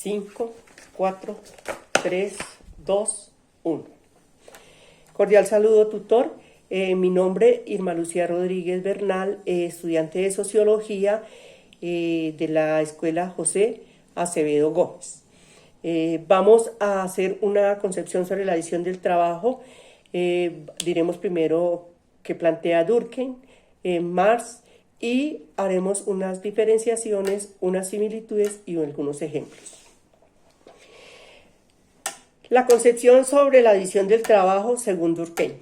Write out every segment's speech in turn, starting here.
5, 4, 3, 2, 1. Cordial saludo, tutor. Mi nombre es Irma Lucía Rodríguez Bernal, estudiante de Sociología de la Escuela José Acevedo Gómez. Vamos a hacer una concepción sobre la división del trabajo. Diremos primero que plantea Durkheim, Marx, y haremos unas diferenciaciones, unas similitudes y algunos ejemplos. La concepción sobre la división del trabajo según Durkheim.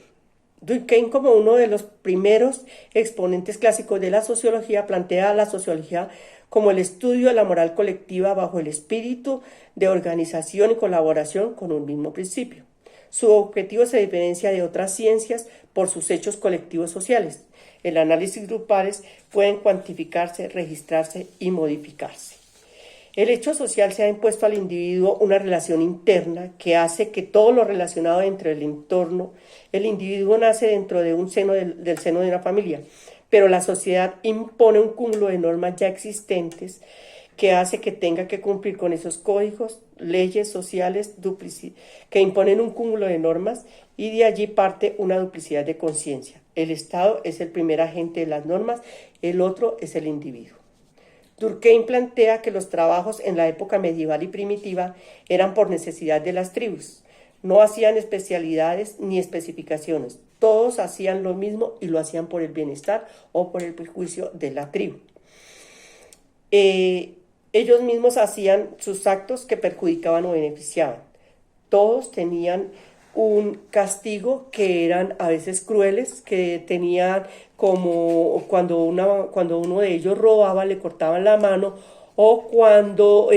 Durkheim, como uno de los primeros exponentes clásicos de la sociología, plantea la sociología como el estudio de la moral colectiva bajo el espíritu de organización y colaboración con un mismo principio. Su objetivo se diferencia de otras ciencias por sus hechos colectivos sociales. El análisis grupales pueden cuantificarse, registrarse y modificarse. El hecho social se ha impuesto al individuo una relación interna que hace que todo lo relacionado dentro del entorno, el individuo nace dentro de un seno del seno de una familia, pero la sociedad impone un cúmulo de normas ya existentes que hace que tenga que cumplir con esos códigos, leyes sociales que imponen un cúmulo de normas, y de allí parte una duplicidad de conciencia. El Estado es el primer agente de las normas, el otro es el individuo. Durkheim plantea que los trabajos en la época medieval y primitiva eran por necesidad de las tribus. No hacían especialidades ni especificaciones. Todos hacían lo mismo y lo hacían por el bienestar o por el perjuicio de la tribu. Ellos mismos hacían sus actos que perjudicaban o beneficiaban. Todos tenían un castigo que eran a veces crueles, que tenían como cuando uno de ellos robaba, le cortaban la mano, o cuando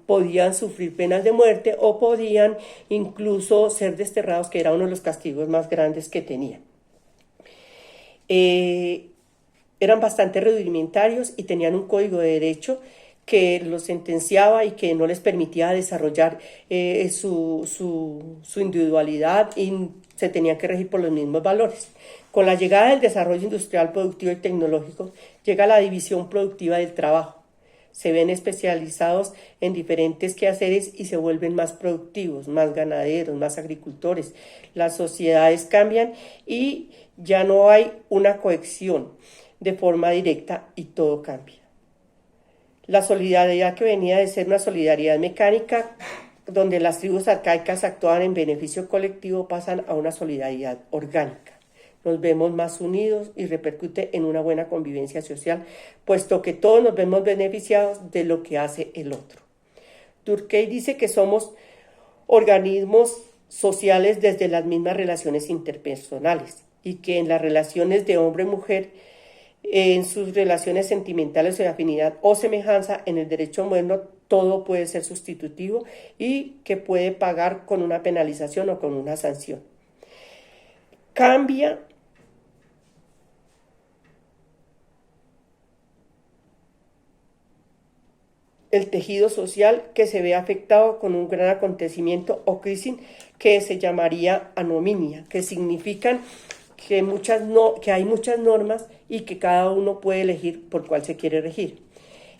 podían sufrir penas de muerte, o podían incluso ser desterrados, que era uno de los castigos más grandes que tenían. Eran bastante rudimentarios y tenían un código de derecho que los sentenciaba y que no les permitía desarrollar su individualidad, y se tenían que regir por los mismos valores. Con la llegada del desarrollo industrial, productivo y tecnológico, llega la división productiva del trabajo. Se ven especializados en diferentes quehaceres y se vuelven más productivos, más ganaderos, más agricultores. Las sociedades cambian y ya no hay una cohesión de forma directa y todo cambia. La solidaridad, que venía de ser una solidaridad mecánica, donde las tribus arcaicas actuaban en beneficio colectivo, pasan a una solidaridad orgánica. Nos vemos más unidos y repercute en una buena convivencia social, puesto que todos nos vemos beneficiados de lo que hace el otro. Durkheim dice que somos organismos sociales desde las mismas relaciones interpersonales, y que en las relaciones de hombre-mujer, en sus relaciones sentimentales o de afinidad o semejanza, en el derecho moderno todo puede ser sustitutivo y que puede pagar con una penalización o con una sanción. Cambia el tejido social, que se ve afectado con un gran acontecimiento o crisis que se llamaría anominia, que significan que hay muchas normas y que cada uno puede elegir por cuál se quiere regir.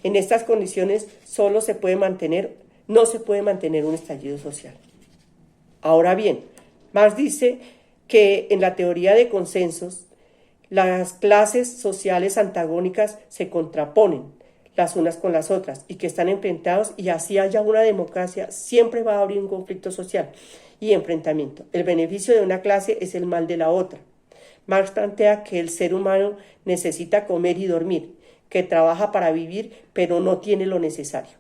En estas condiciones no se puede mantener un estallido social. Ahora bien, Marx dice que en la teoría de consensos, las clases sociales antagónicas se contraponen las unas con las otras y que están enfrentados, y así haya una democracia, siempre va a haber un conflicto social y enfrentamiento. El beneficio de una clase es el mal de la otra. Marx plantea que el ser humano necesita comer y dormir, que trabaja para vivir, pero no tiene lo necesario.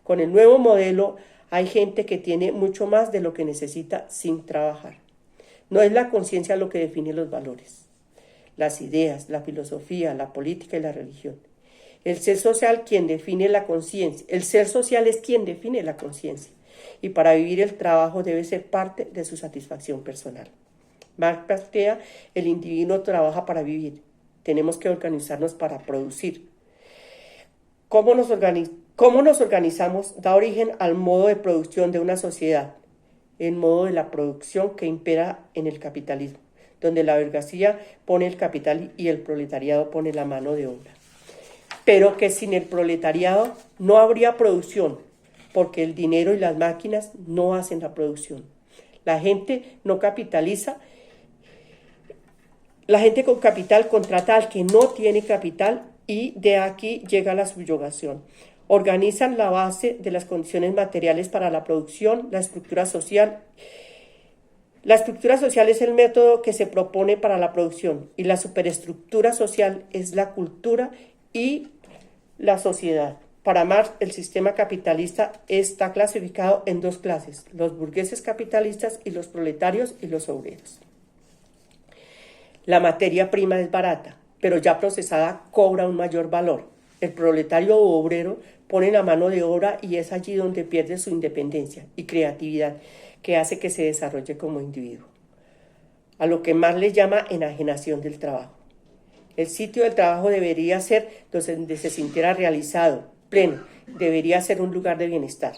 Con el nuevo modelo hay gente que tiene mucho más de lo que necesita sin trabajar. No es la conciencia lo que define los valores, las ideas, la filosofía, la política y la religión. El ser social quien define la conciencia. El ser social es quien define la conciencia, y para vivir el trabajo debe ser parte de su satisfacción personal. Marx plantea: el individuo trabaja para vivir. Tenemos que organizarnos para producir. ¿Cómo nos organizamos? Da origen al modo de producción de una sociedad, el modo de la producción que impera en el capitalismo, donde la burguesía pone el capital y el proletariado pone la mano de obra. Pero que sin el proletariado no habría producción, porque el dinero y las máquinas no hacen la producción. La gente no capitaliza. La gente con capital contrata al que no tiene capital y de aquí llega la subyugación. Organizan la base de las condiciones materiales para la producción, la estructura social. La estructura social es el método que se propone para la producción y la superestructura social es la cultura y la sociedad. Para Marx, el sistema capitalista está clasificado en dos clases, los burgueses capitalistas y los proletarios y los obreros. La materia prima es barata, pero ya procesada cobra un mayor valor. El proletario o obrero pone la mano de obra y es allí donde pierde su independencia y creatividad, que hace que se desarrolle como individuo. A lo que Marx le llama enajenación del trabajo. El sitio del trabajo debería ser donde se sintiera realizado, pleno, debería ser un lugar de bienestar.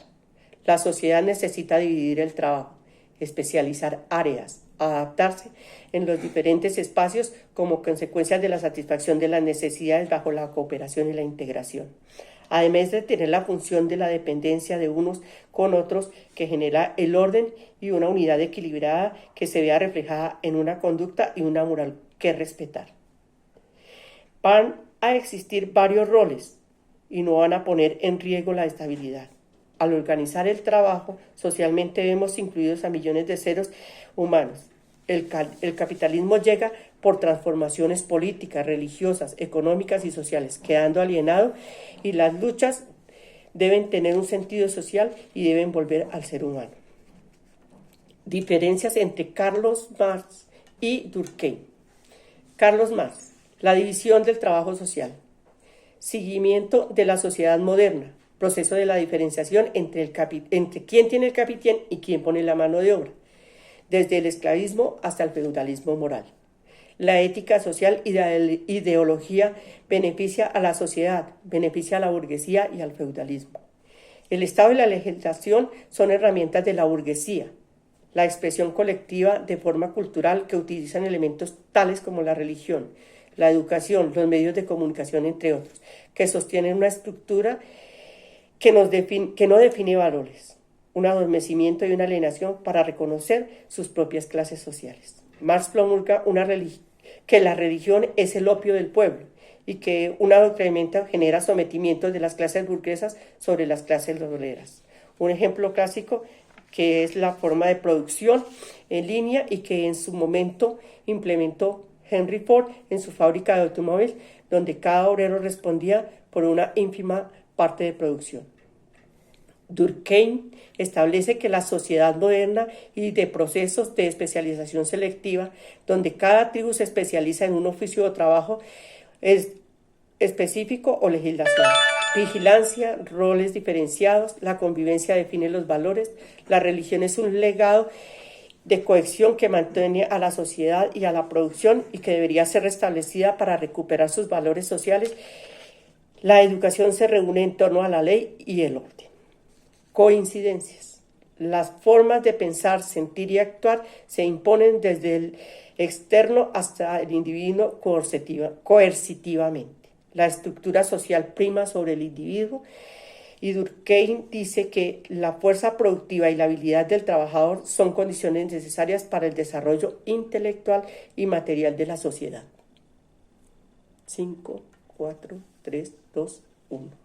La sociedad necesita dividir el trabajo, especializar áreas, adaptarse en los diferentes espacios como consecuencia de la satisfacción de las necesidades bajo la cooperación y la integración. Además de tener la función de la dependencia de unos con otros que genera el orden y una unidad equilibrada que se vea reflejada en una conducta y una moral que respetar. Van a existir varios roles y no van a poner en riesgo la estabilidad. Al organizar el trabajo, socialmente vemos incluidos a millones de seres humanos. El capitalismo llega por transformaciones políticas, religiosas, económicas y sociales, quedando alienado, y las luchas deben tener un sentido social y deben volver al ser humano. Diferencias entre Carlos Marx y Durkheim. Carlos Marx, la división del trabajo social. Seguimiento de la sociedad moderna, proceso de la diferenciación entre quién tiene el capital y quién pone la mano de obra, desde el esclavismo hasta el feudalismo moral. La ética social y la ideología beneficia a la sociedad, beneficia a la burguesía y al feudalismo. El Estado y la legislación son herramientas de la burguesía, la expresión colectiva de forma cultural que utilizan elementos tales como la religión, la educación, los medios de comunicación, entre otros, que sostienen una estructura que no define valores, un adormecimiento y una alienación para reconocer sus propias clases sociales. Marx promulga que la religión es el opio del pueblo y que un adoctrinamiento genera sometimiento de las clases burguesas sobre las clases obreras. Un ejemplo clásico que es la forma de producción en línea y que en su momento implementó Henry Ford en su fábrica de automóviles, donde cada obrero respondía por una ínfima parte de producción. Durkheim establece que la sociedad moderna y de procesos de especialización selectiva, donde cada tribu se especializa en un oficio o trabajo específico o legislación. Vigilancia, roles diferenciados, la convivencia define los valores, la religión es un legado de cohesión que mantiene a la sociedad y a la producción y que debería ser restablecida para recuperar sus valores sociales. La educación se reúne en torno a la ley y el orden. Coincidencias. Las formas de pensar, sentir y actuar se imponen desde el externo hasta el individuo coercitivamente. La estructura social prima sobre el individuo y Durkheim dice que la fuerza productiva y la habilidad del trabajador son condiciones necesarias para el desarrollo intelectual y material de la sociedad. 5, 4, 3, 2, 1.